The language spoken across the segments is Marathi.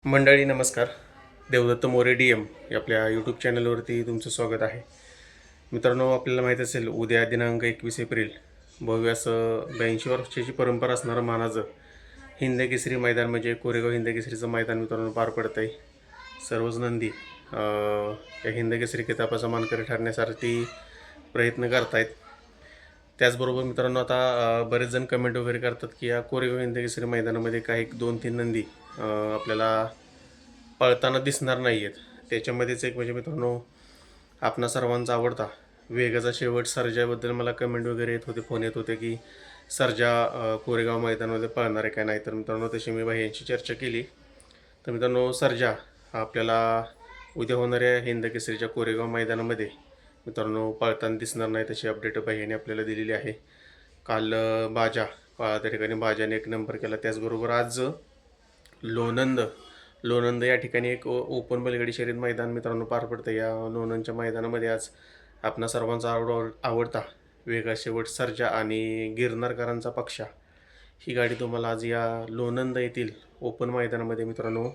मंडळी नमस्कार. देवदत्त मोरे डी एम या आपल्या यूट्यूब चॅनलवरती तुमचं स्वागत आहे. मित्रांनो, आपल्याला माहीत असेल उद्या दिनांक 21 एप्रिल भव्य असं 82 वर्षाची परंपरा असणारं मानाचं हिंद केसरी मैदान म्हणजे कोरेगाव हिंद केसरीचं मैदान मित्रांनो पार पडतं आहे. सर्वच नंदी या हिंद केसरी किताबाचा मानकरी ठरण्यासाठी प्रयत्न करतायत. त्याचबरोबर मित्रांनो आता बरेच जण कमेंट वगैरे करतात की या कोरेगाव हिंद केसरी मैदानामध्ये काही 2-3 नंदी आपल्याला पळताना दिसणार नाही आहेत. त्याच्यामध्येच एक म्हणजे मित्रांनो आपणा सर्वांचा आवडता वेगाचा शेवट सर्जाबद्दल मला कमेंट वगैरे येत होते, फोन येत होते की सर्जा कोरेगाव मैदानामध्ये पळणार आहे का नाही. तर मित्रांनो तशी मी यांची चर्चा केली. तर मित्रांनो सर्जा हा आपल्याला उद्या होणाऱ्या हिंद केसरीच्या कोरेगाव मैदानामध्ये मित्रांनो पळताना दिसणार नाही, तशी अपडेट यांनी आपल्याला दिलेली आहे. काल बाजा त्या ठिकाणी बाजाने 1 नंबर केला. त्याचबरोबर आज लोणंद या ठिकाणी एक ओपन बैलगाडी शर्यत मैदान मित्रांनो पार पडतं. या लोणंदच्या मैदानामध्ये आज आपणा सर्वांचा आवडता वेगा शेवट सर्जा आणि गिरनारकरांचा पक्षा ही गाडी तुम्हाला आज या लोणंद येथील ओपन मैदानामध्ये मित्रांनो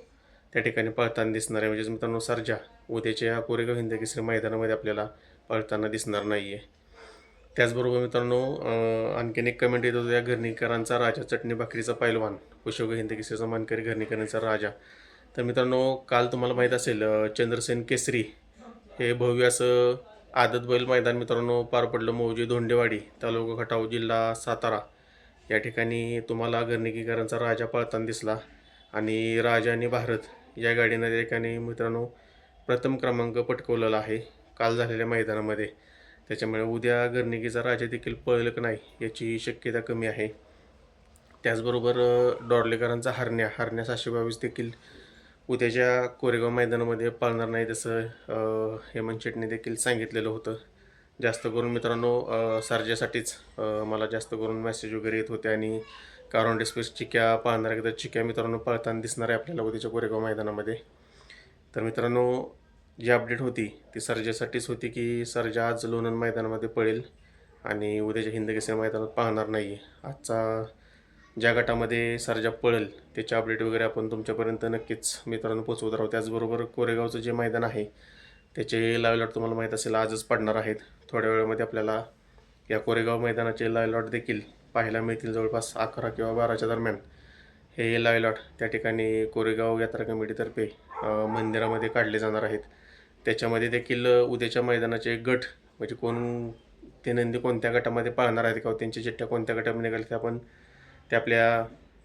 त्या ठिकाणी पळताना दिसणार आहे. म्हणजेच मित्रांनो सर्जा उद्याच्या या कोरेगाव हिंद केसरी मैदानामध्ये आपल्याला पळताना दिसणार नाही आहे. त्याचबरोबर मित्रांनो आणखीन एक कमेंट येत होतं, या घरणीकरांचा राजा चटणी भाकरीचा पैलवान कुशोग हिंद केसरीचा मानकरी घरणीकरांचा राजा. तर मित्रांनो काल तुम्हाला माहीत असेल चंद्रसेन केसरी हे भव्य असं आदत बैल मैदान मित्रांनो पार पडलं. मौजे धोंडेवाडी तालुका खटाव जिल्हा सातारा या ठिकाणी तुम्हाला घरणीकरांचा राजा पळताना दिसला आणि राजा आणि भारत या गाडीनं त्या ठिकाणी मित्रांनो प्रथम क्रमांक पटकवलेला आहे काल झालेल्या मैदानामध्ये. त्याच्यामुळे उद्या घरणिकीचा राजा देखील पळेल का नाही याची शक्यता कमी आहे. त्याचबरोबर डॉर्लेकरांचा हरण्या 722 देखील उद्याच्या कोरेगाव मैदानामध्ये पळणार नाही, तसं हेमंत शेटने देखील सांगितलेलं होतं. जास्त करून मित्रांनो सर्जासाठीच मला जास्त करून मेसेज वगैरे येत होते आणि कारोंड एक्सप्रेस चिक्या पाळणार आहे. तर चिक्या मित्रांनो पळताना दिसणार आहे आपल्याला उद्याच्या कोरेगाव मैदानामध्ये. तर मित्रांनो जी अपडेट होती ती सर्जासाठीच होती की सर्जा आज लोणंद मैदानामध्ये पळेल आणि उद्याच्या हिंद केसरी मैदानात पाहणार नाही. आजचा ज्या गटामध्ये सर्जा पळेल त्याचे अपडेट वगैरे आपण तुमच्यापर्यंत नक्कीच मित्रांनो पोचवत राहू. त्याचबरोबर कोरेगावचं जे मैदान आहे त्याचे लाईव्ह लॉट तुम्हाला माहीत असेल आजच पडणार आहेत. थोड्या वेळामध्ये आपल्याला या कोरेगाव मैदानाचे लाईव्ह लॉट देखील पाहायला मिळतील. जवळपास 11 किंवा 12च्या दरम्यान हे लाईव्ह लॉट त्या ठिकाणी कोरेगाव यात्रा कमिटीतर्फे मंदिरामध्ये काढले जाणार आहेत. त्याच्यामध्ये देखील उद्याच्या मैदानाचे गट म्हणजे कोण ते नंदी कोणत्या गटामध्ये पाळणार आहेत किंवा त्यांच्या चिठ्ठ्या कोणत्या गटामध्ये निघाल्या ते आपण ते आपल्या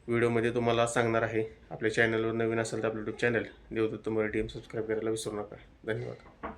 व्हिडिओमध्ये तुम्हाला सांगणार आहे. आपल्या चॅनलवर नवीन असेल तर आपलं YouTube channel Devdatta More D M subscribe करायला विसरू नका. धन्यवाद.